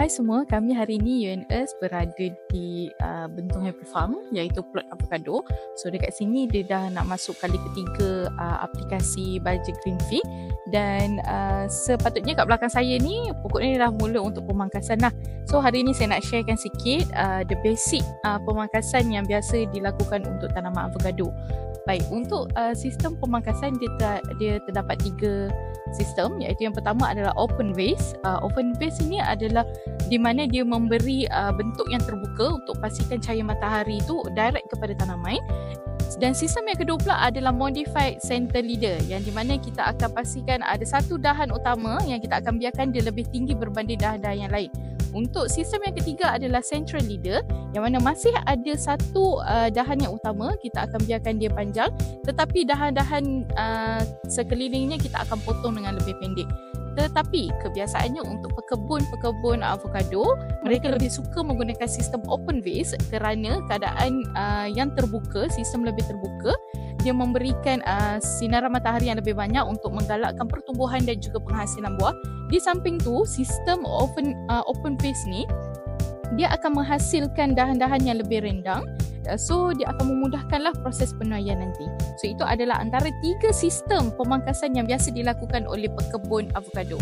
Hai semua, kami hari ini UNS berada di Bentong Happy Farm iaitu plot avocado. So dekat sini dia dah nak masuk kali ketiga aplikasi budget green fee dan sepatutnya kat belakang saya ni pokoknya dah mula untuk pemangkasan lah. So hari ini saya nak sharekan sikit the basic pemangkasan yang biasa dilakukan untuk tanaman avocado. Baik, untuk sistem pemangkasan dia terdapat 3 sistem, iaitu yang pertama adalah open vase. Open vase ini adalah di mana dia memberi bentuk yang terbuka untuk pastikan cahaya matahari itu direct kepada tanaman. Dan sistem yang kedua pula adalah modified center leader, yang di mana kita akan pastikan ada satu dahan utama yang kita akan biarkan dia lebih tinggi berbanding dahan-dahan yang lain. Untuk sistem yang ketiga adalah central leader, yang mana masih ada satu dahan yang utama, kita akan biarkan dia panjang, tetapi dahan-dahan sekelilingnya kita akan potong dengan lebih pendek. Tetapi kebiasaannya untuk pekebun-pekebun avocado, mereka lebih suka menggunakan sistem open vase kerana keadaan yang terbuka, sistem lebih terbuka, dia memberikan sinaran matahari yang lebih banyak untuk menggalakkan pertumbuhan dan juga penghasilan buah. Di samping tu, sistem open vase ni dia akan menghasilkan dahan-dahan yang lebih rendang. So dia akan memudahkanlah proses penuaian nanti. So itu adalah antara 3 sistem pemangkasan yang biasa dilakukan oleh pekebun avocado.